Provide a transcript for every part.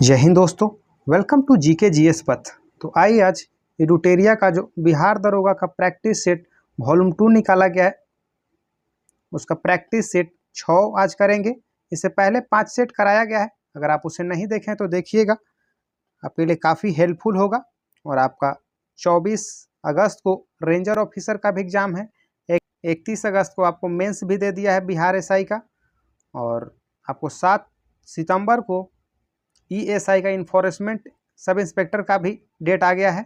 जय हिंद दोस्तों, welcome to GK GS पथ। तो आइए आज एडुटेरिया का जो बिहार दरोगा का प्रैक्टिस सेट वॉल्यूम 2 निकाला गया है, उसका प्रैक्टिस सेट 6 आज करेंगे। इससे पहले 5 सेट कराया गया है, अगर आप उसे नहीं देखें तो देखिएगा, आपके लिए काफ़ी हेल्पफुल होगा। और आपका 24 अगस्त को रेंजर ऑफिसर का भी एग्जाम है, 31 अगस्त को आपको मेंस भी दे दिया है बिहार एसआई का, और आपको 7 सितंबर को ईएसआई का इन्फोर्समेंट सब इंस्पेक्टर का भी डेट आ गया है।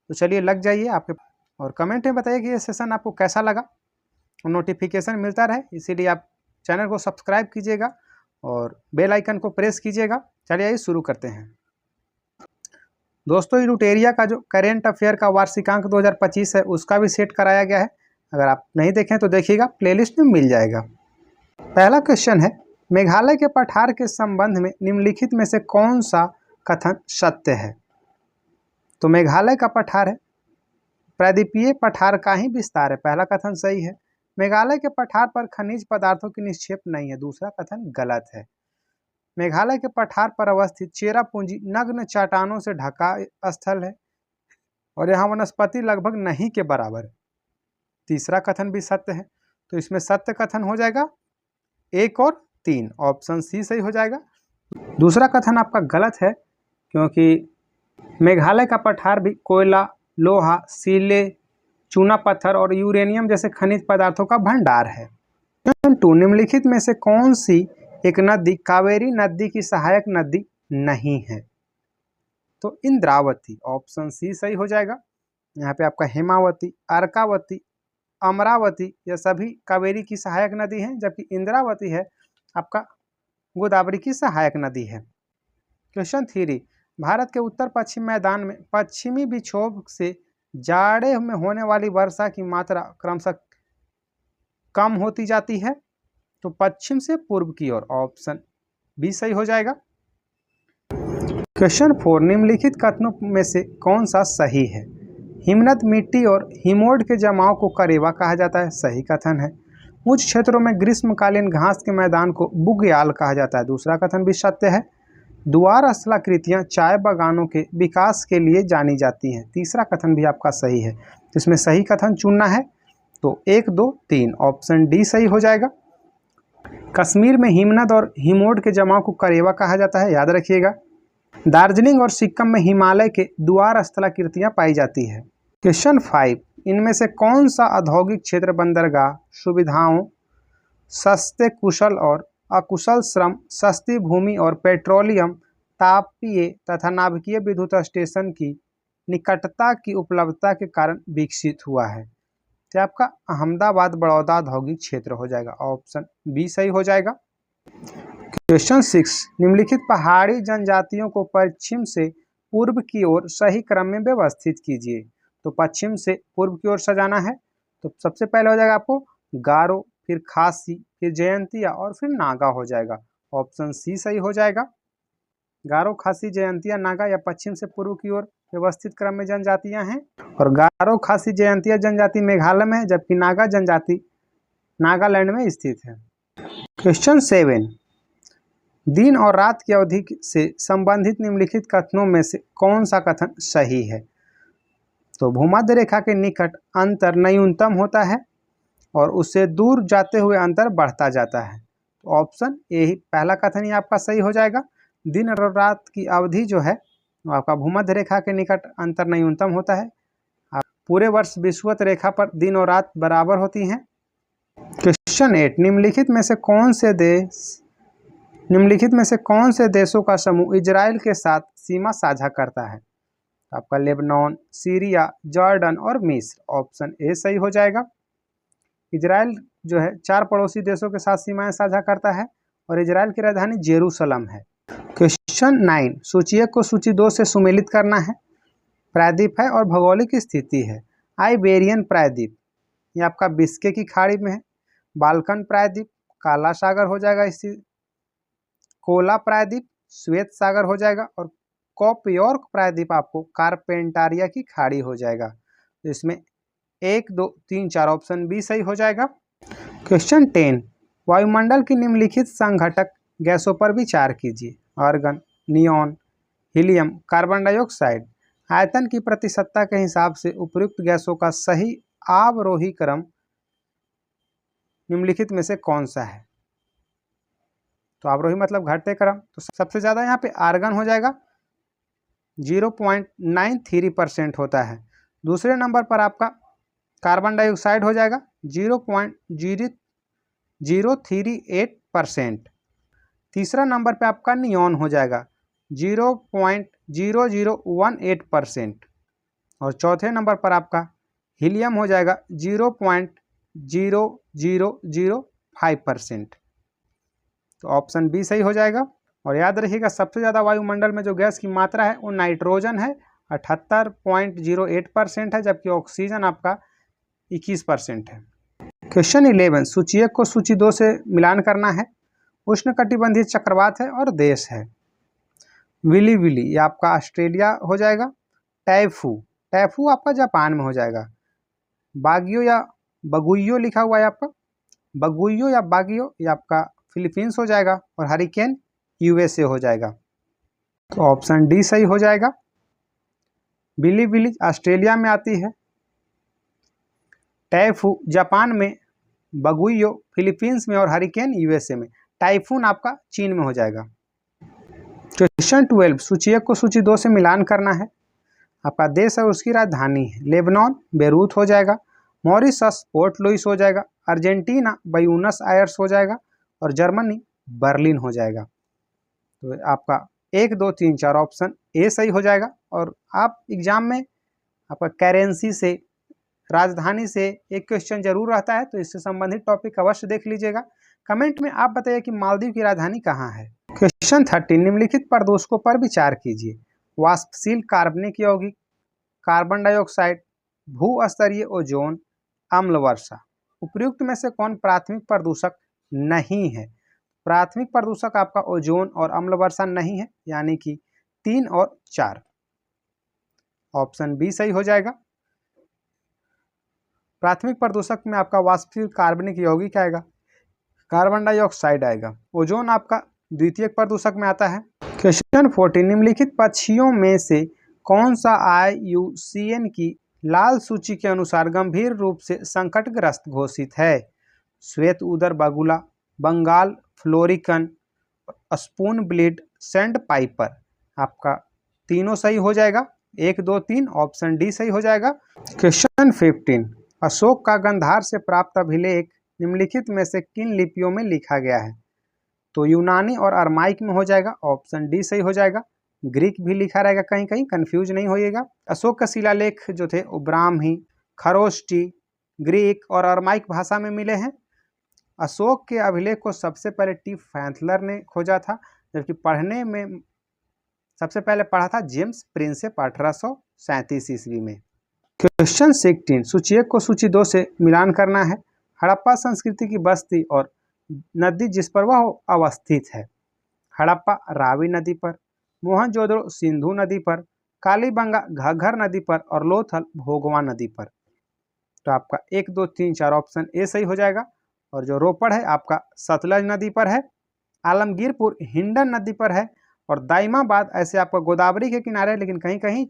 तो चलिए लग जाइए आपके, और कमेंट में बताइए कि ये सेशन आपको कैसा लगा। नोटिफिकेशन मिलता रहे इसीलिए आप चैनल को सब्सक्राइब कीजिएगा और बेल आइकन को प्रेस कीजिएगा। चलिए आइए शुरू करते हैं। दोस्तों, एडुटेरिया का जो करेंट अफेयर का वार्षिकांक 2025 है, उसका भी सेट कराया गया है। अगर आप नहीं देखें तो देखिएगा, प्लेलिस्ट में मिल जाएगा। पहला क्वेश्चन है, मेघालय के पठार के संबंध में निम्नलिखित में से कौन सा कथन सत्य है? तो मेघालय का पठार है, प्रायद्वीपीय पठार का ही विस्तार है, पहला कथन सही है। मेघालय के पठार पर खनिज पदार्थों की निक्षेप नहीं है, दूसरा कथन गलत है। मेघालय के पठार पर अवस्थित चेरापूंजी नग्न चट्टानों से ढका स्थल है और यहाँ वनस्पति लगभग नहीं के बराबर है, तीसरा कथन भी सत्य है। तो इसमें सत्य कथन हो जाएगा 1 और 3, ऑप्शन सी सही हो जाएगा। दूसरा कथन आपका गलत है, क्योंकि मेघालय का पठार भी कोयला, लोहा, सीले, चूना पत्थर और यूरेनियम जैसे खनिज पदार्थों का भंडार है। निम्नलिखित में से कौन सी एक नदी कावेरी नदी की सहायक नदी नहीं है? तो इंद्रावती, ऑप्शन सी सही हो जाएगा। यहाँ पे आपका हेमावती, अर्कावती, अमरावती ये सभी कावेरी की सहायक नदी हैं, जबकि इंद्रावती है आपका गोदावरी की सहायक नदी है। क्वेश्चन 3, भारत के उत्तर पश्चिम मैदान में पश्चिमी विक्षोभ से जाड़े में होने वाली वर्षा की मात्रा क्रमशः कम होती जाती है, तो पश्चिम से पूर्व की ओर, ऑप्शन बी सही हो जाएगा। क्वेश्चन 4, निम्नलिखित कथनों में से कौन सा सही है? हिमनद मिट्टी और हिमोड के जमाव को करेवा कहा जाता है, सही कथन है। उच्च क्षेत्रों में ग्रीष्मकालीन घास के मैदान को बुग्याल कहा जाता है, दूसरा कथन भी सत्य है। द्वार स्थलाकृतियाँ चाय बागानों के विकास के लिए जानी जाती हैं, तीसरा कथन भी आपका सही है। तो इसमें सही कथन चुनना है, तो 1, 2, 3, ऑप्शन डी सही हो जाएगा। कश्मीर में हिमनद और हिमोड के जमाव को करेवा कहा जाता है, याद रखिएगा। दार्जिलिंग और सिक्किम में हिमालय के द्वार स्थलाकृतियाँ पाई जाती है। क्वेश्चन 5, इनमें से कौन सा औद्योगिक क्षेत्र बंदरगाह सुविधाओं, सस्ते कुशल और अकुशल श्रम, सस्ती भूमि और पेट्रोलियम, तापीय तथा नाभिकीय विद्युत स्टेशन की निकटता की उपलब्धता के कारण विकसित हुआ है? तो आपका अहमदाबाद बड़ौदा औद्योगिक क्षेत्र हो जाएगा, ऑप्शन बी सही हो जाएगा। क्वेश्चन 6, निम्नलिखित पहाड़ी जनजातियों को पश्चिम से पूर्व की ओर सही क्रम में व्यवस्थित कीजिए। तो पश्चिम से पूर्व की ओर सजाना है, तो सबसे पहले हो जाएगा आपको गारो, फिर खासी, फिर जयंतिया और फिर नागा हो जाएगा, ऑप्शन सी सही हो जाएगा। गारो, खासी, जयंतिया, नागा या पश्चिम से पूर्व की ओर व्यवस्थित क्रम में जनजातियां हैं, और गारो, खासी, जयंतिया जनजाति मेघालय में है, जबकि नागा जनजाति नागालैंड में स्थित है। क्वेश्चन 7, दिन और रात की अवधि से संबंधित निम्नलिखित कथनों में से कौन सा कथन सही है? तो भूमध्य रेखा के निकट अंतर न्यूनतम होता है और उससे दूर जाते हुए अंतर बढ़ता जाता है, तो ऑप्शन ए ही पहला कथन ही आपका सही हो जाएगा। दिन और रात की अवधि जो है वो आपका भूमध्य रेखा के निकट अंतर न्यूनतम होता है, पूरे वर्ष विषुवत रेखा पर दिन और रात बराबर होती हैं। क्वेश्चन 8, निम्नलिखित में से कौन से देशों का समूह इजराइल के साथ सीमा साझा करता है? आपका लेबनान, सीरिया, जॉर्डन और मिस्र, ऑप्शन ए सही हो जाएगा। इजराइल जो है 4 पड़ोसी देशों के साथ सीमाएं साझा करता है और इजराइल की राजधानी जेरूसलम है। क्वेश्चन 9, सूचीक को सूची 2 से सुमेलित करना है। प्रायद्वीप है और भौगोलिक स्थिति है। आइबेरियन प्रायद्वीप ये आपका बिस्के की खाड़ी में है। बाल्कन प्रायद्वीप काला सागर हो जाएगा स्थित। कोला प्रायद्वीप श्वेत सागर हो जाएगा, और कॉपयॉर्क प्रायद्वीप आपको कारपेंटारिया की खाड़ी हो जाएगा। तो इसमें 1, 2, 3, 4 ऑप्शन बी सही हो जाएगा। क्वेश्चन 10, वायुमंडल की निम्नलिखित संघटक गैसों पर विचार कीजिए। Argon, neon, helium, carbon dioxide. आयतन की प्रतिशतता के हिसाब से उपर्युक्त गैसों का सही आरोही क्रम निम्नलिखित में से कौन सा है? तो आरोही मतलब घटते क्रम, तो सबसे ज़्यादा यहाँ पे आर्गन हो जाएगा, 0.93% होता है। दूसरे नंबर पर आपका कार्बन डाइऑक्साइड हो जाएगा 0.038%। तीसरा नंबर पे आपका नियॉन हो जाएगा 0.0018%। और चौथे नंबर पर आपका हीलियम हो जाएगा 0.0005%। तो ऑप्शन बी सही हो जाएगा। और याद रखिएगा सबसे ज़्यादा वायुमंडल में जो गैस की मात्रा है वो नाइट्रोजन है, 78.08% है, जबकि ऑक्सीजन आपका 21% है। क्वेश्चन 11, सूची 1 को सूची 2 से मिलान करना है। उष्णकटिबंधीय चक्रवात है और देश है विली विली, ये आपका ऑस्ट्रेलिया हो जाएगा। टैफू, टैफू आपका जापान में हो जाएगा। बागियो या बगुइयो लिखा हुआ है आपका, बगुइयो या बागियो ये आपका फिलीपींस हो जाएगा। और हरिकेन यूएसए हो जाएगा। तो ऑप्शन डी सही हो जाएगा। बिली बिली ऑस्ट्रेलिया में आती है, टैफू जापान में, बगुइयो फिलीपींस में और हरिकेन यूएसए में। टाइफून आपका चीन में हो जाएगा। क्वेश्चन 12, सूची 1 को सूची 2 से मिलान करना है। आपका देश है उसकी राजधानी है लेबनान, बेरूत हो जाएगा। मॉरिशस पोर्ट लुइस हो जाएगा। अर्जेंटीना ब्यूनस आयर्स हो जाएगा। और जर्मनी बर्लिन हो जाएगा। तो आपका 1, 2, 3, 4 ऑप्शन ए सही हो जाएगा। और आप एग्जाम में आपका करेंसी से, राजधानी से एक क्वेश्चन जरूर रहता है, तो इससे संबंधित टॉपिक अवश्य देख लीजिएगा। कमेंट में आप बताइए कि मालदीव की राजधानी कहाँ है। क्वेश्चन 13, निम्नलिखित प्रदूषकों पर विचार कीजिए। वाष्पशील कार्बनिक यौगिक, कार्बन डाइऑक्साइड, भू स्तरीय ओजोन, अम्ल वर्षा। उपर्युक्त में से कौन प्राथमिक प्रदूषक नहीं है? प्राथमिक प्रदूषक आपका ओजोन और अम्ल वर्षा नहीं है, यानी कि 3 और 4। ऑप्शन बी सही हो जाएगा। प्राथमिक प्रदूषक में आपका वाष्पशील कार्बनिक यौगिक आएगा, कार्बन डाइऑक्साइड आएगा। ओजोन आपका द्वितीयक प्रदूषक में आता है। क्वेश्चन 14, निम्नलिखित पक्षियों में से कौन सा IUCN की लाल सूची के अनुसार गंभीर रूप से संकटग्रस्त घोषित है? श्वेत उदर बगुला, Bengal florican, spoonbill, sandpiper. आपका तीनों सही हो जाएगा, 1, 2, 3 ऑप्शन डी सही हो जाएगा। क्वेश्चन 15, अशोक का गंधार से प्राप्त अभिलेख निम्नलिखित में से किन लिपियों में लिखा गया है? तो यूनानी और अरमाइक में हो जाएगा, ऑप्शन डी सही हो जाएगा। ग्रीक भी लिखा रहेगा कहीं कहीं, कंफ्यूज नहीं होइएगा। अशोक का शिलालेख जो थे वो ब्राह्मी, खरोष्टी, ग्रीक और अरमाइक भाषा में मिले हैं। अशोक के अभिलेख को सबसे पहले टी फैंथलर ने खोजा था, जबकि पढ़ने में सबसे पहले पढ़ा था जेम्स प्रिंसेप 1837 ईस्वी में। क्वेश्चन 16, सूची 1 को सूची 2 से मिलान करना है। हड़प्पा संस्कृति की बस्ती और नदी जिस पर वह अवस्थित है। हड़प्पा रावी नदी पर, मोहनजोदड़ो सिंधु नदी पर, कालीबंगा घग्घर नदी पर और लोथल भोगवा नदी पर। तो आपका 1, 2, 3, 4 ऑप्शन ए सही हो जाएगा। और जो रोपड़ है आपका सतलज नदी पर है, आलमगीरपुर हिंडन नदी पर है और दाइमाबाद ऐसे आपका गोदावरी के किनारे है, लेकिन कहीं कहीं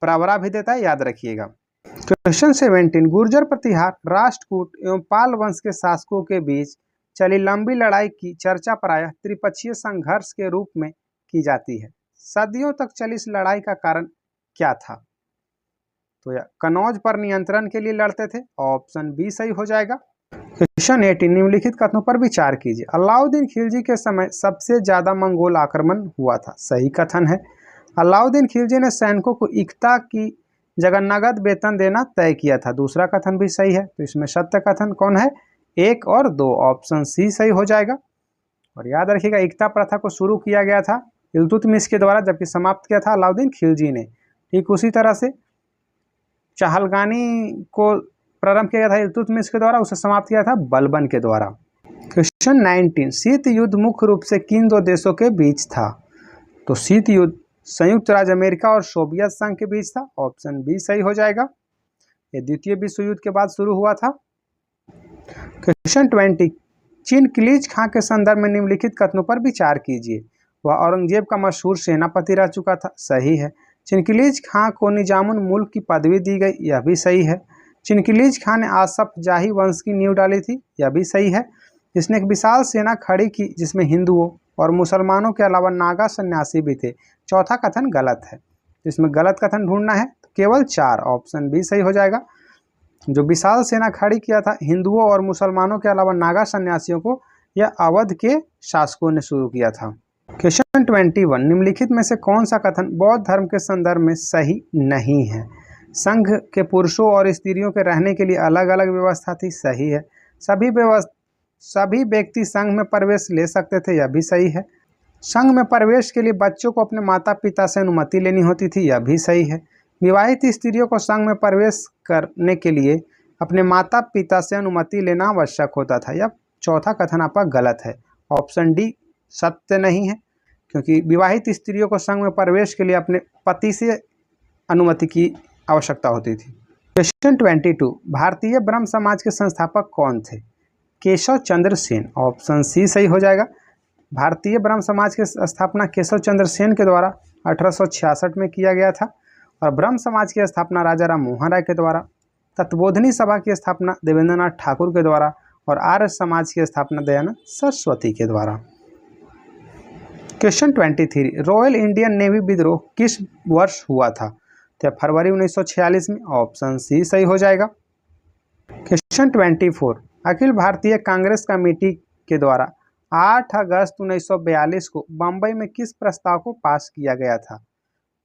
प्रवरा भी देता है, याद रखिएगा। क्वेश्चन 17, गुर्जर प्रतिहार, राष्ट्रकूट एवं पाल वंश के शासकों के बीच चली लंबी लड़ाई की चर्चा प्रायः त्रिपक्षीय संघर्ष के रूप में की जाती है। सदियों तक चली इस लड़ाई का कारण क्या था? तो यह कनौज पर नियंत्रण के लिए लड़ते थे, ऑप्शन बी सही हो जाएगा। क्वेश्चन 18, निम्नलिखित कथनों पर विचार कीजिए। अलाउद्दीन खिलजी के समय सबसे ज्यादा मंगोल आक्रमण हुआ था, सही कथन है। अलाउद्दीन खिलजी ने सैनिकों को इक्ता की जगह नगद वेतन देना तय किया था, दूसरा कथन भी सही है। तो इसमें सत्य कथन कौन है? 1 और 2 ऑप्शन सी सही हो जाएगा। और याद रखिएगा इक्ता प्रथा को शुरू किया गया था इल्तुतमिश के द्वारा, जबकि समाप्त किया था अलाउद्दीन खिलजी ने। ठीक उसी तरह से चहलगानी को प्रारंभ किया गया था इल्तुतमिश के द्वारा, उसे समाप्त किया था बलबन के द्वारा। क्वेश्चन 19, शीत युद्ध मुख्य रूप से किन 2 देशों के बीच था? तो शीत युद्ध संयुक्त राज्य अमेरिका और सोवियत संघ के बीच था, ऑप्शन बी सही हो जाएगा। यह द्वितीय विश्व युद्ध के बाद शुरू हुआ था। क्वेश्चन 20, चिनक्लीज खां के संदर्भ में निम्नलिखित कथनों पर विचार कीजिए। वह औरंगजेब का मशहूर सेनापति रह चुका था, सही है। चिनकिलीज खां को निजामुल मुल्क की पदवी दी गई, यह भी सही है। चिनकिलीज खां ने आसफ जाही वंश की नींव डाली थी, यह भी सही है। इसने एक विशाल सेना खड़ी की जिसमें हिंदुओं और मुसलमानों के अलावा नागा सन्यासी भी थे। चौथा कथन गलत है, इसमें गलत कथन ढूंढना है तो केवल 4, ऑप्शन बी सही हो जाएगा। जो विशाल सेना खड़ी किया था हिंदुओं और मुसलमानों के अलावा नागा सन्यासियों को, यह अवध के शासकों ने शुरू किया था। क्वेश्चन 21, निम्नलिखित में से कौन सा कथन बौद्ध धर्म के संदर्भ में सही नहीं है? संघ के पुरुषों और स्त्रियों के रहने के लिए अलग अलग व्यवस्था थी, सही है। सभी व्यक्ति संघ में प्रवेश ले सकते थे, यह भी सही है। संघ में प्रवेश के लिए बच्चों को अपने माता पिता से अनुमति लेनी होती थी, यह भी सही है। विवाहित स्त्रियों को संघ में प्रवेश करने के लिए अपने माता पिता से अनुमति लेना आवश्यक होता था। यह चौथा कथन आपका गलत है, ऑप्शन डी सत्य नहीं है, क्योंकि विवाहित स्त्रियों को संघ में प्रवेश के लिए अपने पति से अनुमति की आवश्यकता होती थी। क्वेश्चन 22, भारतीय ब्रह्म समाज के संस्थापक कौन थे? केशव चंद्र सेन, ऑप्शन सी सही हो जाएगा। भारतीय ब्रह्म समाज की स्थापना केशव चंद्र सेन के द्वारा 1866 में किया गया था और ब्रह्म समाज की स्थापना राजा राम मोहन राय के द्वारा, तत्वबोधिनी सभा की स्थापना देवेंद्रनाथ ठाकुर के द्वारा और आर्य समाज की स्थापना दयानंद सरस्वती के द्वारा। क्वेश्चन 23, रॉयल इंडियन नेवी विद्रोह किस वर्ष हुआ था? तो फरवरी 1946 में, ऑप्शन सी सही हो जाएगा। क्वेश्चन 24, अखिल भारतीय कांग्रेस कमेटी के द्वारा 8 अगस्त 1942 को बम्बई में किस प्रस्ताव को पास किया गया था?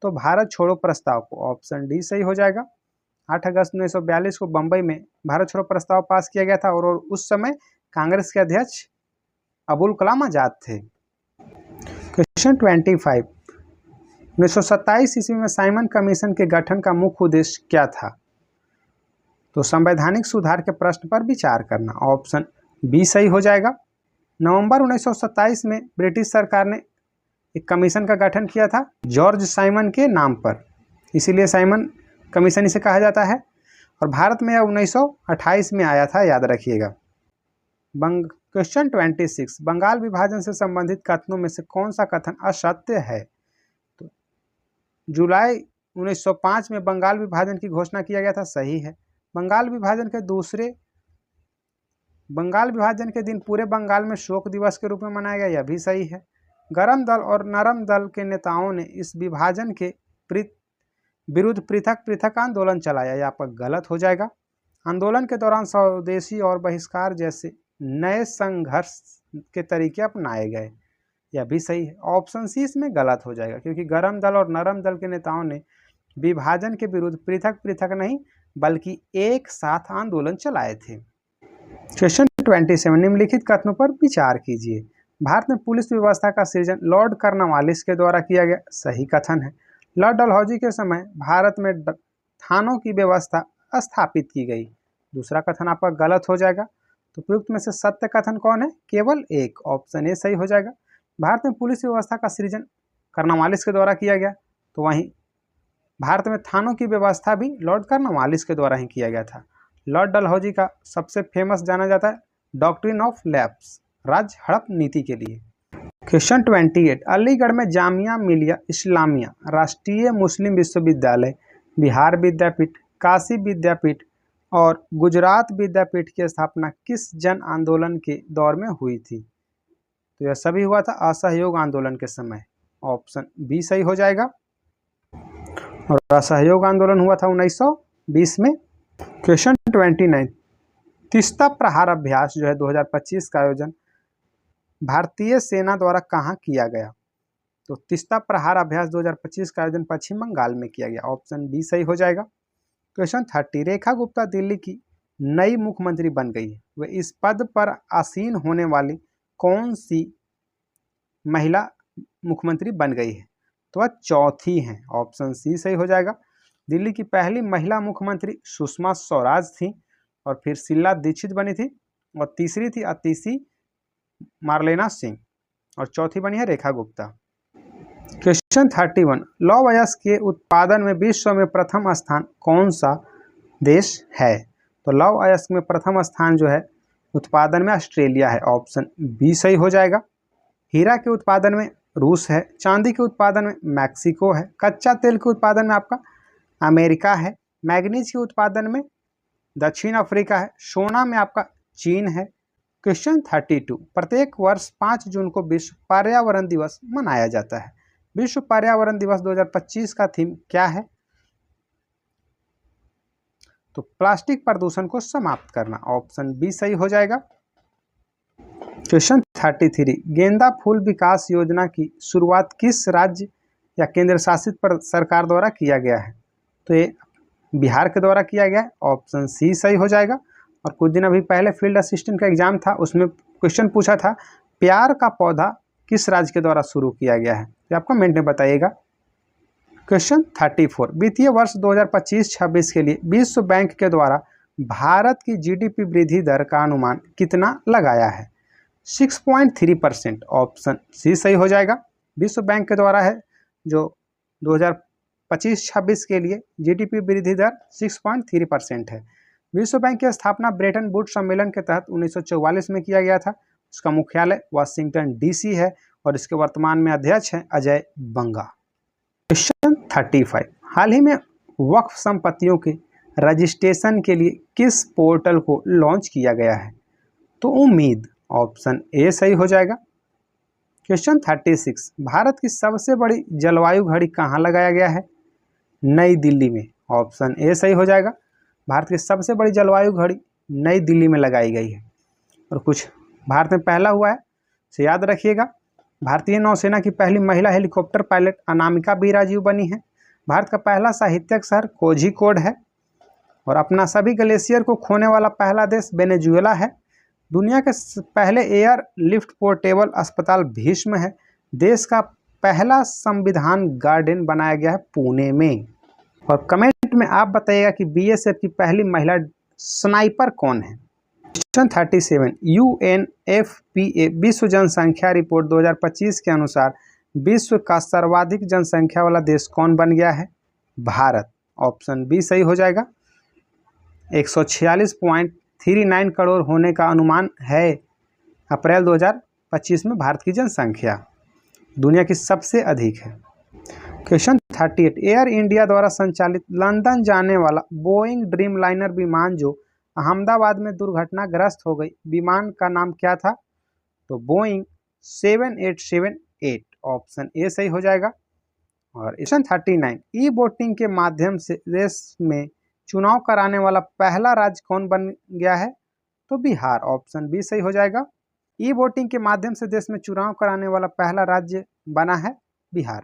तो भारत छोड़ो प्रस्ताव को, ऑप्शन डी सही हो जाएगा। 8 अगस्त 1942 को बम्बई में भारत छोड़ो प्रस्ताव पास किया गया था और उस समय कांग्रेस के अध्यक्ष अबुल कलाम आजाद थे। क्वेश्चन 25, 1927 ईस्वी में साइमन कमीशन के गठन का मुख्य उद्देश्य क्या था? तो संवैधानिक सुधार के प्रश्न पर विचार करना, ऑप्शन बी सही हो जाएगा। नवंबर 1927 में ब्रिटिश सरकार ने एक कमीशन का गठन किया था जॉर्ज साइमन के नाम पर, इसीलिए साइमन कमीशन इसे कहा जाता है और भारत में यह 1928 में आया था, याद रखिएगा। क्वेश्चन 26, बंगाल विभाजन से संबंधित कथनों में से कौन सा कथन असत्य है? तो जुलाई 1905 में बंगाल विभाजन की घोषणा किया गया था, सही है। बंगाल विभाजन के दिन पूरे बंगाल में शोक दिवस के रूप में मनाया गया, यह भी सही है। गरम दल और नरम दल के नेताओं ने इस विभाजन के विरुद्ध पृथक पृथक आंदोलन चलाया, यह आपका गलत हो जाएगा। आंदोलन के दौरान स्वदेशी और बहिष्कार जैसे नए संघर्ष के तरीके अपनाए गए, यह भी सही है। ऑप्शन सी इसमें गलत हो जाएगा, क्योंकि गरम दल और नरम दल के नेताओं ने विभाजन के विरुद्ध पृथक पृथक नहीं बल्कि एक साथ आंदोलन चलाए थे। क्वेश्चन 27, निम्नलिखित कथनों पर विचार कीजिए। भारत में पुलिस व्यवस्था का सृजन लॉर्ड कर्नवालिस के द्वारा किया गया, सही कथन है। लॉर्ड डलहौजी के समय भारत में थानों की व्यवस्था स्थापित की गई, दूसरा कथन आपका गलत हो जाएगा। तो प्रयुक्त में से सत्य कथन कौन है? केवल एक, ऑप्शन ए सही हो जाएगा। भारत में पुलिस व्यवस्था का सृजन कर्नवालिस के द्वारा किया गया, तो वहीं भारत में थानों की व्यवस्था भी लॉर्ड कर्नवालिस के द्वारा ही किया गया था। लॉर्ड डलहौजी का सबसे फेमस जाना जाता है डॉक्ट्रिन ऑफ लैप्स, राज्य हड़प नीति के लिए। क्वेश्चन 28, अलीगढ़ में जामिया मिलिया इस्लामिया, राष्ट्रीय मुस्लिम विश्वविद्यालय, बिहार विद्यापीठ, काशी विद्यापीठ और गुजरात विद्यापीठ की स्थापना किस जन आंदोलन के दौर में हुई थी? तो यह सभी हुआ था असहयोग आंदोलन के समय, ऑप्शन बी सही हो जाएगा। और असहयोग आंदोलन हुआ था 1920 में। क्वेश्चन 29, तीस्ता प्रहार अभ्यास जो है 2025 का आयोजन भारतीय सेना द्वारा कहाँ किया गया? तो तीस्ता प्रहार अभ्यास 2025 का आयोजन पश्चिम बंगाल में किया गया, ऑप्शन बी सही हो जाएगा। क्वेश्चन 30, रेखा गुप्ता दिल्ली की नई मुख्यमंत्री बन गई है, वे इस पद पर आसीन होने वाली कौन सी महिला मुख्यमंत्री बन गई है? तो वह चौथी हैं, ऑप्शन सी सही हो जाएगा। दिल्ली की पहली महिला मुख्यमंत्री सुषमा स्वराज थी और फिर शीला दीक्षित बनी थी और तीसरी थी अतिशी मार्लेना सिंह और चौथी बनी है रेखा गुप्ता। क्वेश्चन 31, लौह अयस्क के उत्पादन में विश्व में प्रथम स्थान कौन सा देश है? तो लौह अयस्क में प्रथम स्थान जो है उत्पादन में ऑस्ट्रेलिया है, ऑप्शन बी सही हो जाएगा। हीरा के उत्पादन में रूस है, चांदी के उत्पादन में मैक्सिको है, कच्चा तेल के उत्पादन में आपका अमेरिका है, मैग्नीज के उत्पादन में दक्षिण अफ्रीका है, सोना में आपका चीन है। क्वेश्चन 32, प्रत्येक वर्ष 5 जून को विश्व पर्यावरण दिवस मनाया जाता है। विश्व पर्यावरण दिवस 2025 का थीम क्या है? तो प्लास्टिक प्रदूषण को समाप्त करना, ऑप्शन बी सही हो जाएगा। क्वेश्चन 33, गेंदा फूल विकास योजना की शुरुआत किस राज्य या केंद्र शासित सरकार द्वारा किया गया है? तो ये बिहार के द्वारा किया गया है, ऑप्शन सी सही हो जाएगा। और कुछ दिन अभी पहले फील्ड असिस्टेंट का एग्जाम था, उसमें क्वेश्चन पूछा था प्यार का पौधा किस राज्य के द्वारा शुरू किया गया है, तो आप कमेंट में बताइएगा। क्वेश्चन 34, वित्तीय वर्ष 2025-26 के लिए विश्व बैंक के द्वारा भारत की जीडीपी वृद्धि दर का अनुमान कितना लगाया है? 6.3%, ऑप्शन सी सही हो जाएगा। विश्व बैंक के द्वारा है जो 2025-26 के लिए जीडीपी वृद्धि दर 6.3% है। विश्व बैंक की स्थापना ब्रेटन वुड्स सम्मेलन के तहत 1944 में किया गया था। उसका मुख्यालय वाशिंगटन डीसी है और इसके वर्तमान में अध्यक्ष हैं अजय बंगा। क्वेश्चन 35, हाल ही में वक्फ संपत्तियों के रजिस्ट्रेशन के लिए किस पोर्टल को लॉन्च किया गया है? तो उम्मीद, ऑप्शन ए सही हो जाएगा। क्वेश्चन 36, भारत की सबसे बड़ी जलवायु घड़ी कहाँ लगाया गया है? नई दिल्ली में, ऑप्शन ए सही हो जाएगा। भारत की सबसे बड़ी जलवायु घड़ी नई दिल्ली में लगाई गई है। और कुछ भारत में पहला हुआ है, तो याद रखिएगा। भारतीय नौसेना की पहली महिला helicopter pilot Anamika B Rajiv बनी है। भारत का पहला साहित्यिक शहर कोझिकोड है। और अपना सभी ग्लेशियर को खोने वाला पहला देश वेनेजुएला है। दुनिया के पहले एयर लिफ्ट पोर्टेबल अस्पताल भीष्म है। देश का पहला संविधान गार्डन बनाया गया है पुणे में। और कमेंट में आप बताइएगा कि बीएसएफ की पहली महिला स्नाइपर कौन है? क्वेश्चन 37, यूएनएफपीए विश्व जनसंख्या रिपोर्ट 2025 के अनुसार विश्व का सर्वाधिक जनसंख्या वाला देश कौन बन गया है? भारत, ऑप्शन बी सही हो जाएगा। 146.39 करोड़ होने का अनुमान है अप्रैल 2025 में भारत की जनसंख्या, दुनिया की सबसे अधिक है। क्वेश्चन 38, एयर इंडिया द्वारा संचालित लंदन जाने वाला बोइंग ड्रीमलाइनर विमान जो अहमदाबाद में दुर्घटनाग्रस्त हो गई, विमान का नाम क्या था? तो बोइंग 7878, ऑप्शन ए सही हो जाएगा। और क्वेश्चन 39, ई वोटिंग के माध्यम से देश में चुनाव कराने वाला पहला राज्य कौन बन गया है? तो बिहार, ऑप्शन बी सही हो जाएगा। ई वोटिंग के माध्यम से देश में चुनाव कराने वाला पहला राज्य बना है बिहार।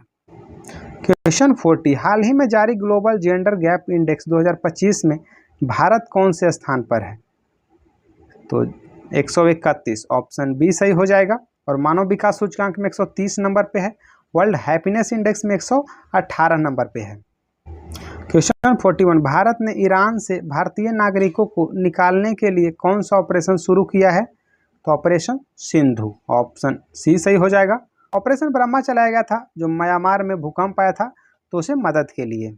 क्वेश्चन 40, हाल ही में जारी ग्लोबल जेंडर गैप इंडेक्स 2025 में भारत कौन से स्थान पर है? तो 131, ऑप्शन बी सही हो जाएगा। और मानव विकास सूचकांक में 130 नंबर पे है। वर्ल्ड हैप्पीनेस इंडेक्स में 118 नंबर पे है। क्वेश्चन 41, भारत ने ईरान से भारतीय नागरिकों को निकालने के लिए कौन सा ऑपरेशन शुरू किया है? तो ऑपरेशन सिंधु, ऑप्शन सी सही हो जाएगा। ऑपरेशन ब्रह्मा चलाया गया था जो म्यांमार में भूकंप आया था तो उसे मदद के लिए।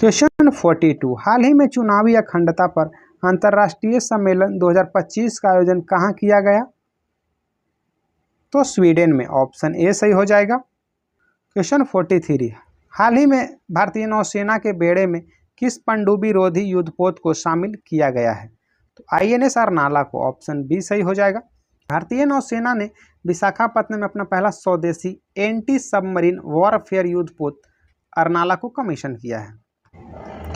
क्वेश्चन 42, हाल ही में चुनावी अखंडता पर अंतर्राष्ट्रीय सम्मेलन 2025 का आयोजन कहाँ किया गया? तो स्वीडन में, ऑप्शन ए सही हो जाएगा। क्वेश्चन 43, हाल ही में भारतीय नौसेना के बेड़े में किस पनडुब्बी रोधी युद्धपोत को शामिल किया गया है? तो आईएनएस अरनाला को, ऑप्शन बी सही हो जाएगा। भारतीय नौसेना ने विशाखापत्तनम में अपना पहला स्वदेशी एंटी सबमरीन वॉरफेयर युद्धपोत अरनाला को कमीशन किया है।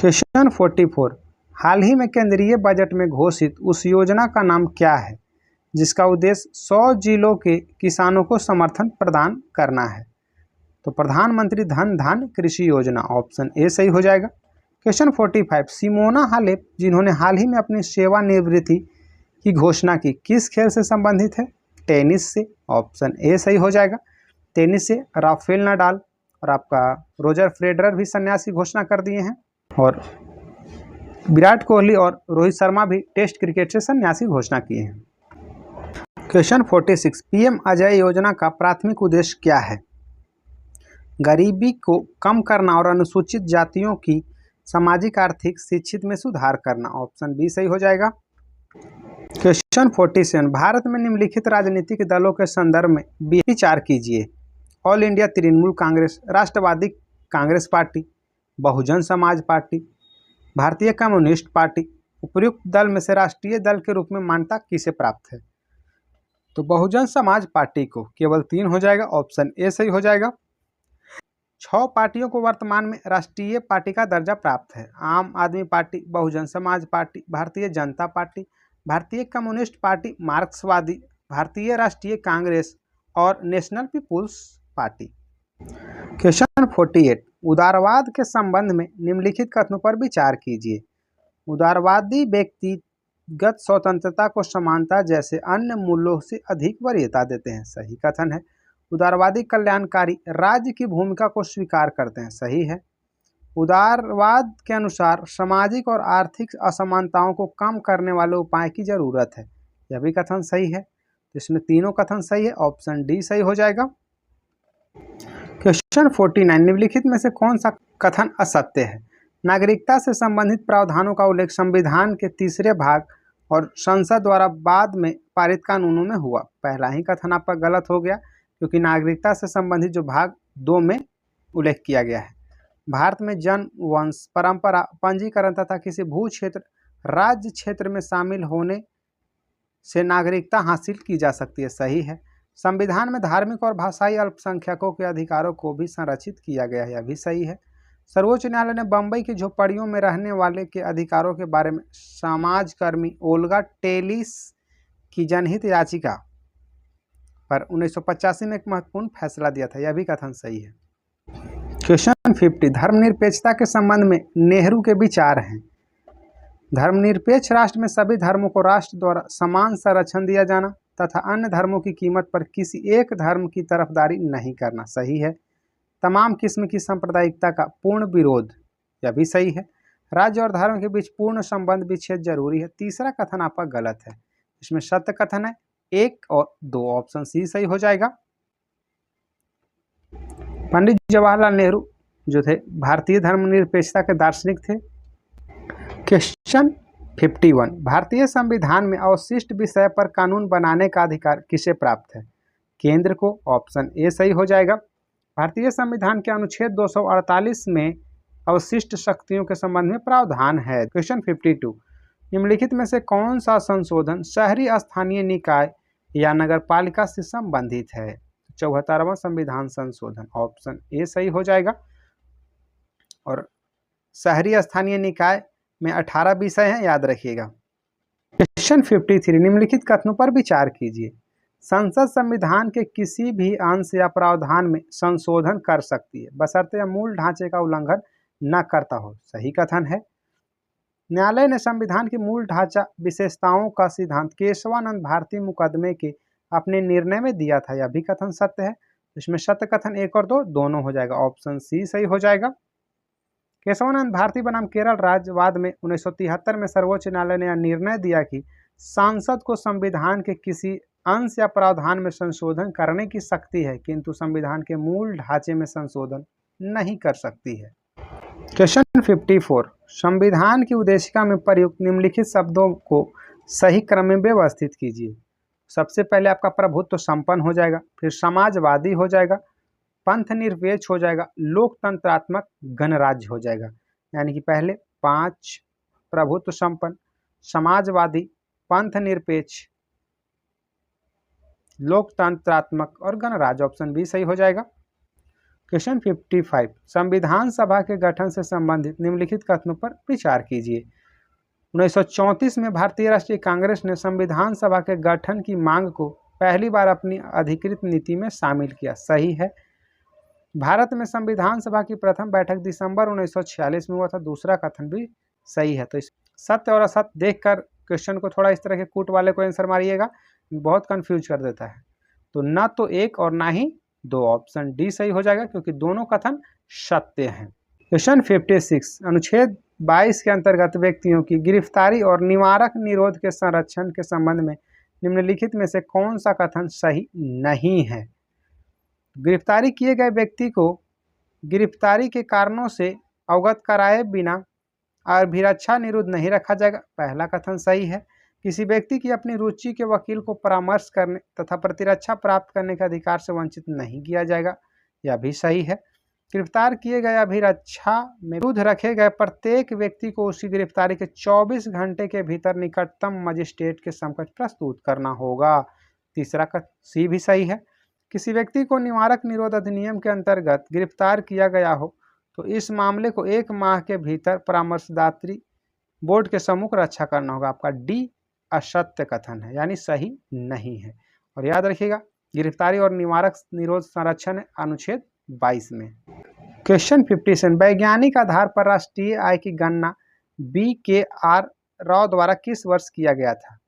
क्वेश्चन 44, हाल ही में केंद्रीय बजट में घोषित उस योजना का नाम क्या है जिसका उद्देश्य 100 जिलों के किसानों को समर्थन प्रदान करना है? तो प्रधानमंत्री धन धान्य कृषि योजना, ऑप्शन ए सही हो जाएगा। क्वेश्चन 45, सिमोना हालेप जिन्होंने हाल ही में अपनी सेवानिवृत्ति की घोषणा की किस खेल से संबंधित है? टेनिस से, ऑप्शन ए सही हो जाएगा। टेनिस से राफेल नडाल और आपका रोजर फेडरर भी संन्यास की घोषणा कर दिए हैं। और विराट कोहली और रोहित शर्मा भी टेस्ट क्रिकेट से संन्यास की घोषणा किए हैं। क्वेश्चन 46, पीएम अजय योजना का प्राथमिक उद्देश्य क्या है? गरीबी को कम करना और अनुसूचित जातियों की सामाजिक आर्थिक शिक्षित में सुधार करना, ऑप्शन बी सही हो जाएगा। क्वेश्चन 47, भारत में निम्नलिखित राजनीतिक दलों के संदर्भ में विचार कीजिए। ऑल इंडिया तृणमूल कांग्रेस, राष्ट्रवादी कांग्रेस पार्टी, बहुजन समाज पार्टी, भारतीय कम्युनिस्ट पार्टी। उपर्युक्त दल में से राष्ट्रीय दल के रूप में मान्यता किसे प्राप्त है? तो बहुजन समाज पार्टी को। केवल 3 हो जाएगा, ऑप्शन ए सही हो जाएगा। 6 पार्टियों को वर्तमान में राष्ट्रीय पार्टी का दर्जा प्राप्त है। आम आदमी party, Bahujan Samaj party, Bharatiya Janata party, भारतीय कम्युनिस्ट पार्टी, मार्क्सवादी, भारतीय राष्ट्रीय कांग्रेस और नेशनल पीपुल्स पार्टी। क्वेश्चन 48, उदारवाद के संबंध में निम्नलिखित कथनों पर विचार कीजिए। उदारवादी व्यक्तिगत स्वतंत्रता को समानता जैसे अन्य मूल्यों से अधिक वरीयता देते हैं। सही कथन है। उदारवादी कल्याणकारी राज्य की भूमिका को स्वीकार करते हैं। सही है। उदारवाद के अनुसार सामाजिक और आर्थिक असमानताओं को कम करने वाले उपाय की जरूरत है। यह भी कथन सही है। तो इसमें तीनों कथन सही है, ऑप्शन डी सही हो जाएगा। क्वेश्चन 49, निम्नलिखित में से कौन सा कथन असत्य है? नागरिकता से संबंधित प्रावधानों का उल्लेख संविधान के 3 भाग और संसद द्वारा बाद में पारित कानूनों में हुआ। पहला ही कथन आपका गलत हो गया, क्योंकि नागरिकता से संबंधित जो भाग 2 में उल्लेख किया गया है, भारत में जन्म, वंश, परंपरा, पंजीकरण तथा किसी भू क्षेत्र, राज्य क्षेत्र में शामिल होने से नागरिकता हासिल की जा सकती है। सही है। संविधान में धार्मिक और भाषाई अल्पसंख्यकों के अधिकारों को भी संरक्षित किया गया है। यह भी सही है। सर्वोच्च न्यायालय ने बम्बई की झोपड़ियों में रहने वाले के अधिकारों के बारे में समाजकर्मी ओल्गा टेलिस की जनहित याचिका पर 1985 में एक महत्वपूर्ण फैसला दिया था। यह भी कथन सही है। क्वेश्चन 50, धर्मनिरपेक्षता के संबंध में नेहरू के विचार हैं। धर्मनिरपेक्ष राष्ट्र में सभी धर्मों को राष्ट्र द्वारा समान संरक्षण दिया जाना तथा अन्य धर्मों की कीमत पर किसी एक धर्म की तरफदारी नहीं करना। सही है। तमाम किस्म की सांप्रदायिकता का पूर्ण विरोध। यह भी सही है। राज्य और धर्म के बीच पूर्ण संबंध विच्छेद जरूरी है। तीसरा कथन आपका गलत है। इसमें सत्य कथन है 1 और 2, ऑप्शन सी सही हो जाएगा। पंडित जवाहरलाल नेहरू जो थे भारतीय धर्मनिरपेक्षता के दार्शनिक थे। क्वेश्चन 51, भारतीय संविधान में अवशिष्ट विषय पर कानून बनाने का अधिकार किसे प्राप्त है? केंद्र को। ऑप्शन ए सही हो जाएगा। भारतीय संविधान के अनुच्छेद 248 में अवशिष्ट शक्तियों के संबंध में प्रावधान है। क्वेश्चन 52, निम्नलिखित में से कौन सा संशोधन शहरी स्थानीय निकाय या नगर पालिका से संबंधित है? 74वां संविधान संशोधन, ऑप्शन ए सही हो जाएगा। और शहरी स्थानीय निकाय में 18 विषय हैं, याद रखिएगा। क्वेश्चन 53, निम्नलिखित कथनों पर विचार कीजिए। संसद संविधान के किसी भी अंश या प्रावधान में संशोधन कर सकती है बशर्ते यह मूल ढांचे का उल्लंघन न करता हो। सही कथन है। न्यायालय ने संविधान की मूल ढांचा विशेषताओं का सिद्धांत केशवानंद भारती मुकदमे के अपने निर्णय में दिया था। यह भी कथन सत्य है। इसमें सत्य कथन 1 और 2 दोनों हो जाएगा, ऑप्शन सी सही हो जाएगा। केशवानंद भारती बनाम केरल राज्यवाद में 1973 में सर्वोच्च न्यायालय ने यह निर्णय दिया कि सांसद को संविधान के किसी अंश या प्रावधान में संशोधन करने की शक्ति है, किंतु संविधान के मूल ढांचे में संशोधन नहीं कर सकती है। क्वेश्चन 54, संविधान की उद्देशिका में प्रयुक्त निम्नलिखित शब्दों को सही क्रम में व्यवस्थित कीजिए। सबसे पहले आपका प्रभुत्व संपन्न हो जाएगा, फिर समाजवादी हो जाएगा, पंथ निरपेक्ष हो जाएगा, लोकतंत्रात्मक गणराज्य हो जाएगा। यानी कि पहले 5 प्रभुत्व संपन्न, समाजवादी, पंथ निरपेक्ष, लोकतंत्रात्मक और गणराज्य, ऑप्शन बी सही हो जाएगा। क्वेश्चन 55, संविधान सभा के गठन से संबंधित निम्नलिखित कथनों पर विचार कीजिए। 1934 में भारतीय राष्ट्रीय कांग्रेस ने संविधान सभा के गठन की मांग को पहली बार अपनी अधिकृत नीति में शामिल किया। सही है। भारत में संविधान सभा की प्रथम बैठक दिसंबर 1946 में हुआ था। दूसरा कथन भी सही है। तो इस सत्य और असत्य देखकर क्वेश्चन को थोड़ा इस तरह के कूट वाले को आंसर मारिएगा, बहुत कंफ्यूज कर देता है। तो ना तो 1 और ना ही 2, ऑप्शन डी सही हो जाएगा, क्योंकि दोनों कथन सत्य हैं। क्वेश्चन 56, अनुच्छेद 22 के अंतर्गत व्यक्तियों की गिरफ्तारी और निवारक निरोध के संरक्षण के संबंध में निम्नलिखित में से कौन सा कथन सही नहीं है? गिरफ्तारी किए गए व्यक्ति को गिरफ्तारी के कारणों से अवगत कराए बिना अभिरक्षा निरुद्ध नहीं रखा जाएगा। पहला कथन सही है। किसी व्यक्ति की अपनी रुचि के वकील को परामर्श करने तथा प्रतिरक्षा प्राप्त करने के अधिकार से वंचित नहीं किया जाएगा। यह भी सही है। गिरफ्तार किए गए अभिरक्षा में विरुद्ध रखे गए प्रत्येक व्यक्ति को उसकी गिरफ्तारी के 24 घंटे के भीतर निकटतम मजिस्ट्रेट के समक्ष प्रस्तुत करना होगा। तीसरा सी भी सही है। किसी व्यक्ति को निवारक निरोध अधिनियम के अंतर्गत गिरफ्तार किया गया हो तो इस मामले को 1 माह के भीतर परामर्शदात्री बोर्ड के सम्मुख रक्षा करना होगा। आपका डी असत्य कथन है, यानी सही नहीं है। और याद रखिएगा, गिरफ्तारी और निवारक निरोध संरक्षण अनुच्छेद 22 में। क्वेश्चन 57, वैज्ञानिक आधार पर राष्ट्रीय आय की गणना BKR राव द्वारा किस वर्ष किया गया था?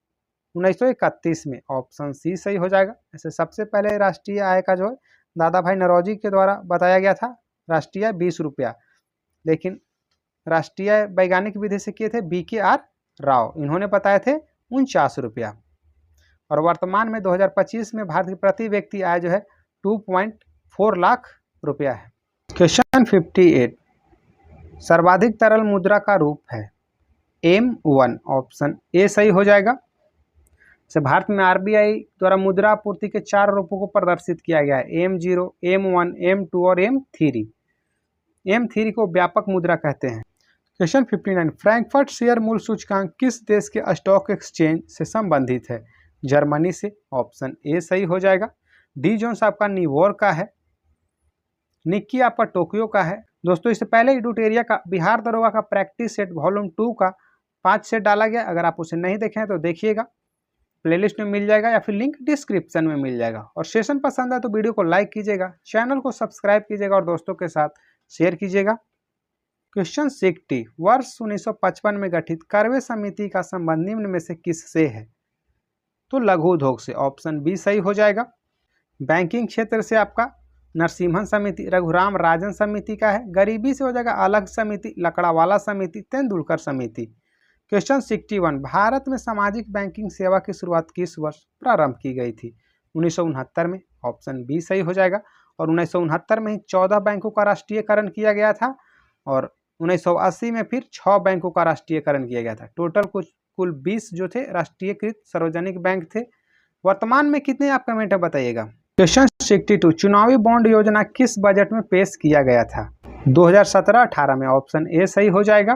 1931 में। ऑप्शन सी सही हो जाएगा। ऐसे सबसे पहले राष्ट्रीय आय का जो है दादा भाई नौरोजी के द्वारा बताया गया था, राष्ट्रीय आय 20 रुपया, लेकिन राष्ट्रीय आय वैज्ञानिक विधि से किए थे BKR राव, इन्होंने बताए थे 49 रुपया। और वर्तमान में 2025 में भारत की प्रति व्यक्ति आय जो है 2.4 लाख रुपया है। क्वेश्चन 58, सर्वाधिक तरल मुद्रा का रूप है M1। ऑप्शन ए सही हो जाएगा। से भारत में RBI द्वारा मुद्रा आपूर्ति के 4 रूपों को प्रदर्शित किया गया है, M0, M1, M2 और M3। M3 को व्यापक मुद्रा कहते हैं। क्वेश्चन 59, फ्रैंकफर्ट शेयर मूल्य सूचकांक किस देश के स्टॉक एक्सचेंज से संबंधित है? जर्मनी से। ऑप्शन ए सही हो जाएगा। डी जोन्स आपका न्यूयॉर्क का है। निक्की आपका टोक्यो का है। दोस्तों, इससे पहले इडुटेरिया का बिहार दरोगा का प्रैक्टिस सेट वॉल्यूम 2 का 5 सेट डाला गया। अगर आप उसे नहीं देखें तो देखिएगा, प्लेलिस्ट में मिल जाएगा या फिर लिंक डिस्क्रिप्शन में मिल जाएगा। और सेशन पसंद है तो वीडियो को लाइक कीजिएगा, चैनल को सब्सक्राइब कीजिएगा और दोस्तों के साथ शेयर कीजिएगा। क्वेश्चन 60, वर्ष 1955 में गठित कार्य समिति का संबंध निम्न में से किससे है? तो लघु उद्योग से। ऑप्शन बी सही हो जाएगा। बैंकिंग क्षेत्र से आपका नरसिम्हन समिति, रघुराम राजन समिति का है। गरीबी से हो जाएगा अलग समिति, लकड़ावाला समिति, तेंदुलकर समिति। क्वेश्चन 61, भारत में सामाजिक बैंकिंग सेवा की शुरुआत किस वर्ष प्रारंभ की गई थी? 1969 में। ऑप्शन बी सही हो जाएगा। और 1969 में ही 14 बैंकों का राष्ट्रीयकरण किया गया था और 1980 में फिर 6 बैंकों का राष्ट्रीयकरण किया गया था। टोटल कुल 20 जो थे राष्ट्रीयकृत सार्वजनिक बैंक थे। वर्तमान में कितने आप कमेंट में बताइएगा। क्वेश्चन 62, चुनावी बॉन्ड योजना किस बजट में पेश किया गया था? 2017-18 में। ऑप्शन ए सही हो जाएगा।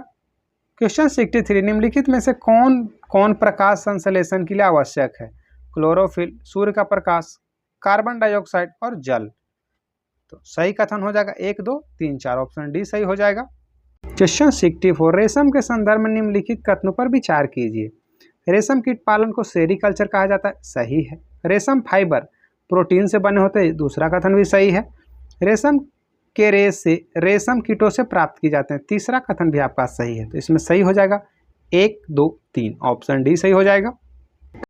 क्वेश्चन 63, निम्नलिखित में से कौन कौन प्रकाश संश्लेषण के लिए आवश्यक है? क्लोरोफिल, सूर्य का प्रकाश, कार्बन डाइऑक्साइड और जल। तो सही कथन हो जाएगा 1, 2, 3, 4। ऑप्शन डी सही हो जाएगा। क्वेश्चन 64, रेशम के संदर्भ में निम्नलिखित कथनों पर विचार कीजिए। रेशम कीट पालन को सेरीकल्चर कहा जाता है, सही है। रेशम फाइबर प्रोटीन से बने होते हैं, दूसरा कथन भी सही है। रेशम के रेश से रेशम कीटों से प्राप्त की जाते हैं, तीसरा कथन भी आपका सही है। तो इसमें सही हो जाएगा 1, 2, 3। ऑप्शन डी सही हो जाएगा।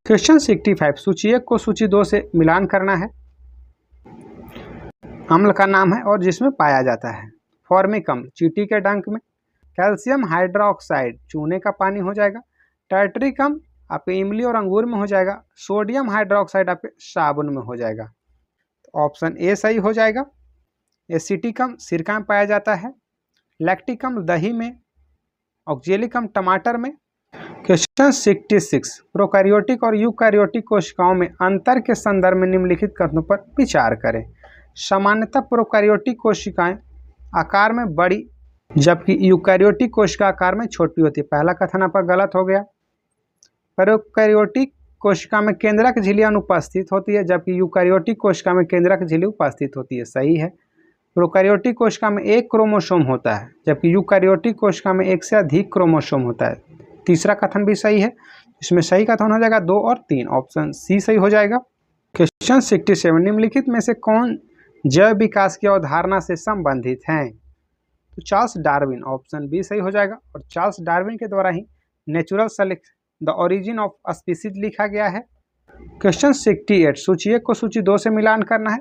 क्वेश्चन 65, सूची 1 को सूची 2 से मिलान करना है। अम्ल का नाम है और जिसमें पाया जाता है। फॉर्मिक अम्ल चींटी के डंक में, कैल्शियम हाइड्रोक्साइड चूने का पानी हो जाएगा, टार्टरिक अम्ल आपके इमली और अंगूर में हो जाएगा, सोडियम हाइड्रोक्साइड आपके साबुन में हो जाएगा। तो ऑप्शन ए सही हो जाएगा। एसिटिक अम्ल सिरका में पाया जाता है, लैक्टिक अम्ल दही में, ऑक्जेलिक अम्ल टमाटर में। क्वेश्चन 66, प्रोकैरियोटिक और यूकैरियोटिक कोशिकाओं में अंतर के संदर्भ में निम्नलिखित कथनों पर विचार करें। सामान्यतः प्रोकैरियोटिक कोशिकाएं आकार में बड़ी जबकि यूकैरियोटिक कोशिका आकार में छोटी होती है। पहला कथन आपका गलत हो गया। प्रोकैरियोटिक कोशिका में केंद्रक झिल्ली अनुपस्थित होती है जबकि यूकैरियोटिक कोशिका में केंद्रक झिल्ली उपस्थित होती है, सही है। प्रोकैरियोटिक कोशिका में 1 क्रोमोसोम होता है जबकि यूकैरियोटिक कोशिका में 1 से अधिक क्रोमोसोम होता है, तीसरा कथन भी सही है। इसमें सही कथन हो जाएगा 2 और 3। ऑप्शन सी सही हो जाएगा। क्वेश्चन 67, निम्नलिखित में से कौन जैव विकास की अवधारणा से संबंधित हैं? तो चार्ल्स डार्विन। ऑप्शन बी सही हो जाएगा। और चार्ल्स डार्विन के द्वारा ही natural selection the origin of species लिखा गया है। क्वेश्चन 68, सूची 1 को सूची 2 से मिलान करना है।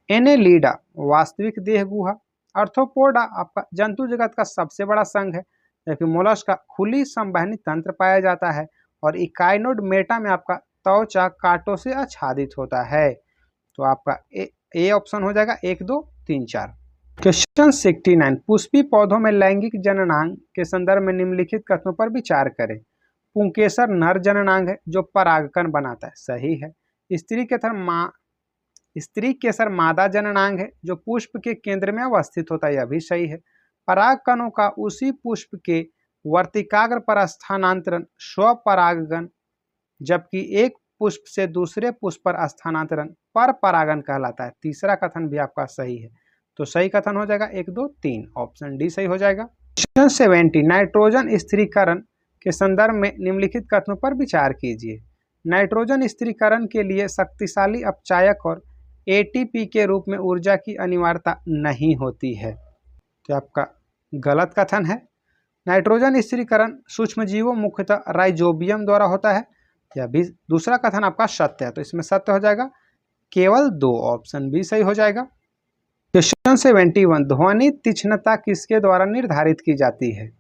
एनेलिडा वास्तविक देह गुहा, आर्थ्रोपोडा आपका जंतु जगत का सबसे बड़ा संघ है जबकि मोलस्क का खुली संवहनी तंत्र पाया जाता है और इकाइनोड मेटा में आपका त्वचा कांटों से आच्छादित होता है। तो आपका ए ऑप्शन हो जाएगा 1, 2, 3, 4। क्वेश्चन 69, पुष्पी पौधों में लैंगिक जननांग के संदर्भ में निम्नलिखित कथनों पर विचार करें। पुंकेसर नर जननांग है जो परागकण बनाता है, सही है। स्त्री के थर स्त्री केसर मादा जननांग है जो पुष्प के केंद्र में अवस्थित होता है, यह भी सही है। पराग कणों का उसी पुष्प के वर्तिकाग्र पर स्थानांतरण स्वपरागण, जबकि एक पुष्प से दूसरे पुष्प पर स्थानांतरण पर परागण कहलाता है। तीसरा कथन भी आपका सही है। तो सही कथन हो जाएगा 1, 2, 3, ऑप्शन डी सही हो जाएगा। क्वेश्चन 70, नाइट्रोजन स्थिरीकरण के संदर्भ में निम्नलिखित कथनों पर विचार कीजिए। नाइट्रोजन स्थिरीकरण के लिए शक्तिशाली अपचायक और एटीपी के रूप में ऊर्जा की अनिवार्यता नहीं होती है, तो आपका गलत कथन है। नाइट्रोजन स्थिरीकरण सूक्ष्मजीवों मुख्यतः राइजोबियम द्वारा होता है, यह भी दूसरा कथन आपका सत्य है, तो इसमें सत्य हो जाएगा केवल 2, ऑप्शन बी सही हो जाएगा। क्वेश्चन 71, ध्वनि तीक्ष्णता किसके द्वारा निर्धारित की जाती है?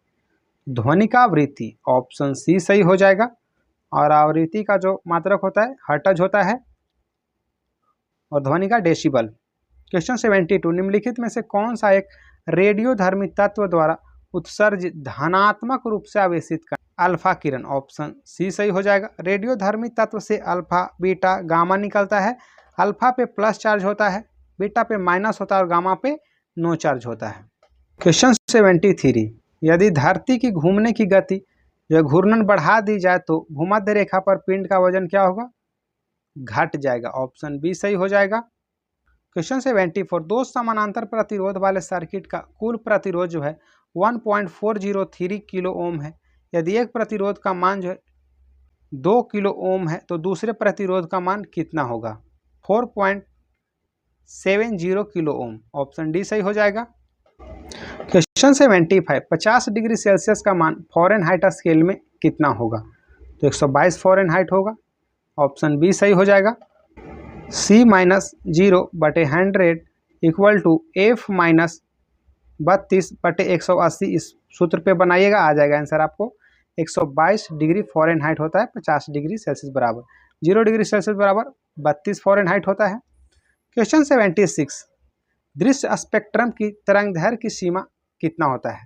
ध्वनि का आवृत्ति, ऑप्शन सी सही हो जाएगा। और आवृत्ति का जो मात्रक होता है हर्ट्ज होता है और ध्वनि का डेसिबल। क्वेश्चन 72, निम्नलिखित में से कौन सा एक रेडियोधर्मी तत्व द्वारा उत्सर्जित धनात्मक रूप से आवेशित कर अल्फा किरण, ऑप्शन सी सही हो जाएगा। रेडियोधर्मी तत्व से अल्फा बीटा गामा निकलता है। अल्फा पे प्लस चार्ज होता है, बीटा पे माइनस होता है और गामा पे नो चार्ज होता है। क्वेश्चन 73, यदि धरती की घूमने की गति जो घूर्णन बढ़ा दी जाए तो भूमध्य रेखा पर पिंड का वजन क्या होगा? घट जाएगा, ऑप्शन बी सही हो जाएगा। क्वेश्चन 74, दो समानांतर प्रतिरोध वाले सर्किट का कुल प्रतिरोध जो है 1.403 किलो ओम है। यदि एक प्रतिरोध का मान जो है 2 किलो ओम है तो दूसरे प्रतिरोध का मान कितना होगा? 4.70 किलो ओम, ऑप्शन डी सही हो जाएगा। क्वेश्चन 75, 50 डिग्री सेल्सियस का मान फ़ारेनहाइट स्केल में कितना होगा? तो 122 फ़ारेनहाइट होगा, ऑप्शन बी सही हो जाएगा। C-0/100 इक्वल टू F-32/180, इस सूत्र पे बनाइएगा, आ जाएगा आंसर आपको। 122 डिग्री फ़ारेनहाइट होता है 50 डिग्री सेल्सियस बराबर, 0 डिग्री सेल्सियस बराबर 32 फ़ारेनहाइट होता है। क्वेश्चन 76, दृश्य स्पेक्ट्रम की तरंगदैर्घ्य की सीमा कितना होता है?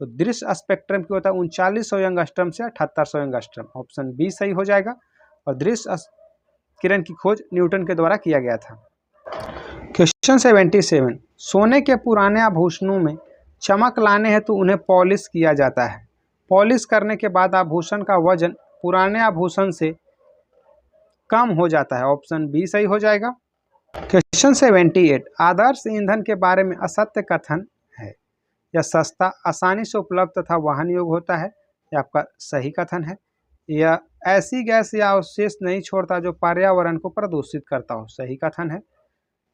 तो दृश्य स्पेक्ट्रम की होता है 3900 एंगस्ट्रम से 7800 एंगस्ट्रम, ऑप्शन बी सही हो जाएगा। और दृश्य किरण की खोज न्यूटन के द्वारा किया गया था। क्वेश्चन 77, सोने के पुराने आभूषणों में चमक लाने हेतु उन्हें पॉलिश किया जाता है। पॉलिश करने के बाद आभूषण का वजन पुराने आभूषण से कम हो जाता है, ऑप्शन बी सही हो जाएगा। क्वेश्चन 78, आदर्श ईंधन के बारे में असत्य कथन है। यह सस्ता, आसानी से उपलब्ध तथा वहन योग्य होता है, यह आपका सही कथन है। यह ऐसी गैस या अवशेष नहीं छोड़ता जो पर्यावरण को प्रदूषित करता हो, सही कथन है।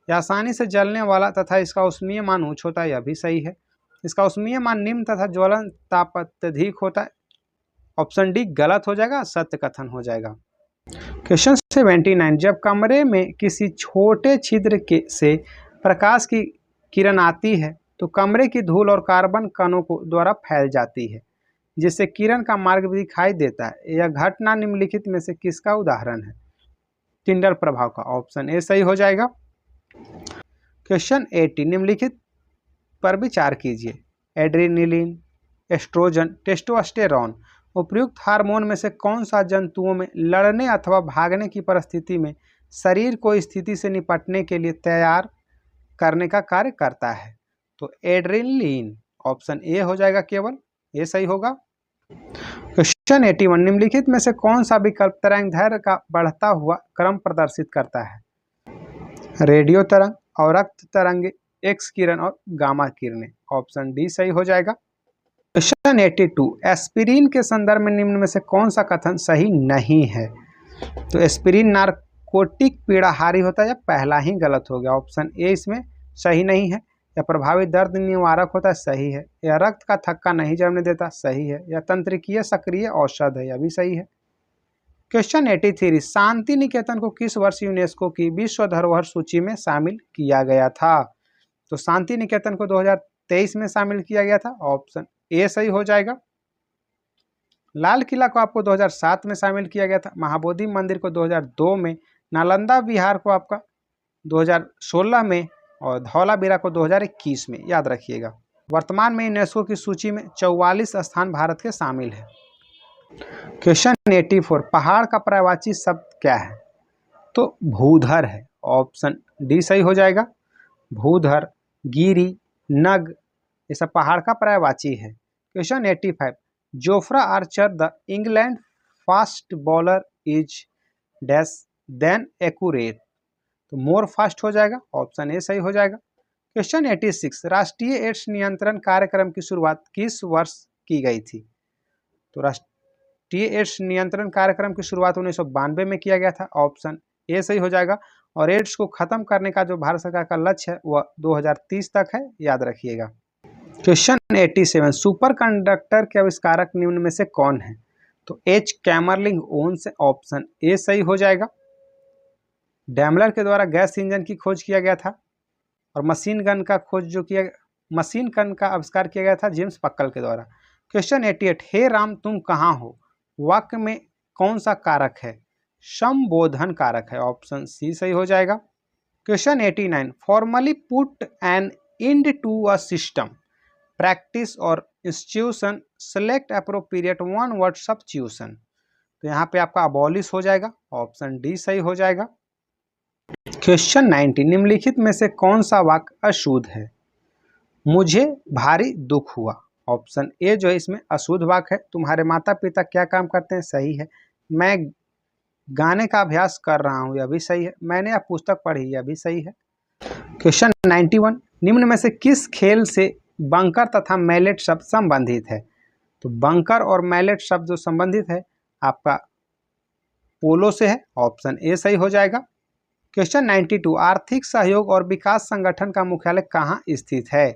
यह आसानी से जलने वाला तथा इसका ऊष्मीय मान उच्च होता है, यह भी सही है। इसका ऊष्मीय मान निम्न तथा ज्वलन ताप अत्यधिक होता है, ऑप्शन डी गलत हो जाएगा, सत्य कथन हो जाएगा। क्वेश्चन 79, जब कमरे में किसी छोटे छिद्र से प्रकाश की किरण आती है तो कमरे की धूल और कार्बन कणों को द्वारा फैल जाती है, जिससे किरण का मार्ग भी दिखाई देता है। यह घटना निम्नलिखित में से किसका उदाहरण है? टिंडल प्रभाव का, ऑप्शन ए सही हो जाएगा। क्वेश्चन 80, निम्नलिखित पर विचार कीजिए। एड्रेनलिन, एस्ट्रोजन, टेस्टोस्टेरोन उपयुक्त हार्मोन में से कौन सा जंतुओं में लड़ने अथवा भागने की परिस्थिति में शरीर को स्थिति से निपटने के लिए तैयार करने का कार्य करता है? तो एड्रेनलिन, ऑप्शन ए हो जाएगा, केवल ये सही होगा। क्वेश्चन 81, निम्नलिखित में से कौन सा विकल्प तरंगदैर्घ्य का बढ़ता हुआ क्रम प्रदर्शित करता है? रेडियो तरंग, अवरक्त तरंगे, एक्स किरण और गामा किरणें, ऑप्शन डी सही हो जाएगा। क्वेश्चन 82, एस्पिरिन के संदर्भ में निम्न में से कौन सा कथन सही नहीं है? तो एस्पिरिन नार्कोटिक पीड़ाहारी होता है, यह पहला ही गलत हो गया, ऑप्शन ए इसमें सही नहीं है। यह प्रभावी दर्द निवारक होता है, सही है। यह रक्त का थक्का नहीं जमने देता, सही है। यह तंत्रिकीय सक्रिय औषध है, यह भी सही है। क्वेश्चन 83, शांति निकेतन को किस वर्ष यूनेस्को की विश्व धरोहर सूची में शामिल किया गया था? तो शांति निकेतन को 2023 में शामिल किया गया था, ऑप्शन ए सही हो जाएगा। लाल किला को आपको 2007 में शामिल किया गया था, महाबोधि मंदिर को 2002 में, नालंदा विहार को आपका 2016 में और धौलावीरा को 2021 में, याद रखिएगा। वर्तमान में यूनेस्को की सूची में 44 स्थान भारत के शामिल है। क्वेश्चन 84, पहाड़ का पर्यायवाची शब्द क्या है? तो भूधर है, ऑप्शन डी सही हो जाएगा। भूधर, गिरी, नग ये सब पहाड़ का पर्यायवाची है। Question 85, Jofra Archer the England fast bowler is dash than accurate, तो मोर फास्ट हो जाएगा, ऑप्शन ए सही हो जाएगा। क्वेश्चन 86, राष्ट्रीय एड्स नियंत्रण कार्यक्रम की शुरुआत किस वर्ष की गई थी? तो राष्ट्रीय एड्स नियंत्रण कार्यक्रम की शुरुआत 1992 में किया गया था, ऑप्शन ए सही हो जाएगा। और एड्स को खत्म करने का जो भारत सरकार का लक्ष्य है वह 2030 तक है, याद रखिएगा। क्वेश्चन 87, सुपर कंडक्टर के आविष्कारक निम्न में से कौन है? तो एच कैमरलिंग ओन्स, ऑप्शन ए सही हो जाएगा। डैमलर के द्वारा गैस इंजन की खोज किया गया था और मशीन गन का आविष्कार किया गया था जेम्स पक्कल के द्वारा। क्वेश्चन 88, हे राम तुम कहाँ हो वाक्य में कौन सा कारक है? संबोधन कारक है, ऑप्शन सी सही हो जाएगा। Question 89, formally put an end to a system, practice और institution, select appropriate one word substitution, तो यहाँ पे आपका अबॉलिश हो जाएगा, ऑप्शन डी सही हो जाएगा। क्वेश्चन 90, निम्नलिखित में से कौन सा वाक्य अशुद्ध है? मुझे भारी दुख हुआ, ऑप्शन ए जो है इसमें अशुद्ध वाक्य है। तुम्हारे माता पिता क्या काम करते हैं, सही है। मैं गाने का अभ्यास कर रहा हूँ, यह भी सही है। मैंने यह पुस्तक पढ़ी, यह भी सही है। क्वेश्चन 91, निम्न में से किस खेल से बंकर तथा मैलेट शब्द संबंधित है? तो बंकर और मैलेट शब्द जो संबंधित है आपका पोलो से है, ऑप्शन ए सही हो जाएगा। क्वेश्चन 92, आर्थिक सहयोग और विकास संगठन का मुख्यालय कहाँ स्थित है?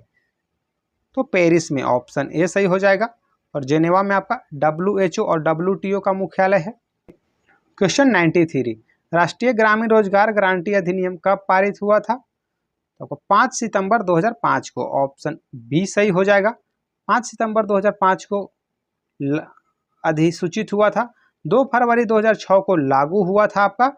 तो पेरिस में, ऑप्शन ए सही हो जाएगा। और जेनेवा में आपका WHO और WTO का मुख्यालय है। क्वेश्चन 93, राष्ट्रीय ग्रामीण रोजगार गारंटी अधिनियम कब पारित हुआ था? तो 5 सितंबर 2005 को, ऑप्शन बी सही हो जाएगा। 5 सितंबर 2005 को अधिसूचित हुआ था, 2 फरवरी 2006 को लागू हुआ था आपका,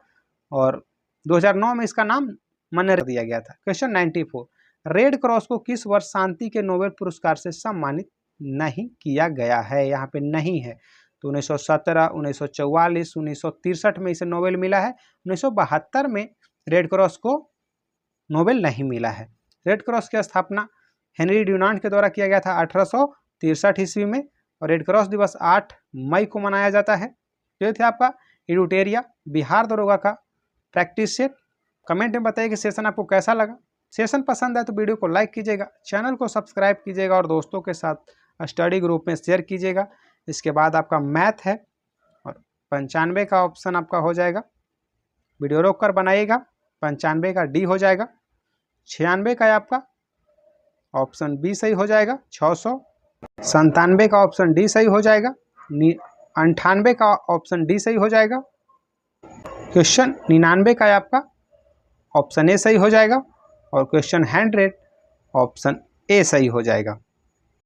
और 2009 में इसका नाम मान्य कर दिया गया था। क्वेश्चन 94, रेड क्रॉस को किस वर्ष शांति के नोबेल पुरस्कार से सम्मानित नहीं किया गया है? यहाँ पे नहीं है, तो 1917, 1944, 1963 में इसे नोबेल मिला है। 1972 में रेड क्रॉस को नोबेल नहीं मिला है। रेड क्रॉस की स्थापना हेनरी ड्यूनांट के द्वारा किया गया था 1863 ईस्वी में, और रेड क्रॉस दिवस 8 मई को मनाया जाता है। तो ये थे आपका एडुटेरिया बिहार दरोगा का प्रैक्टिस सेट। कमेंट में बताइए कि सेशन आपको कैसा लगा। सेशन पसंद आए तो वीडियो को लाइक कीजिएगा, चैनल को सब्सक्राइब कीजिएगा और दोस्तों के साथ स्टडी ग्रुप में शेयर कीजिएगा। इसके बाद आपका मैथ है और 95 का ऑप्शन आपका हो जाएगा, वीडियो रोक कर बनाइएगा। 95 का डी हो जाएगा। 96 का आपका ऑप्शन बी सही हो जाएगा। 697 का ऑप्शन डी सही हो जाएगा। 98 का ऑप्शन डी सही हो जाएगा। क्वेश्चन 99 का आपका ऑप्शन ए सही हो जाएगा। और क्वेश्चन 100 ऑप्शन ए सही हो जाएगा।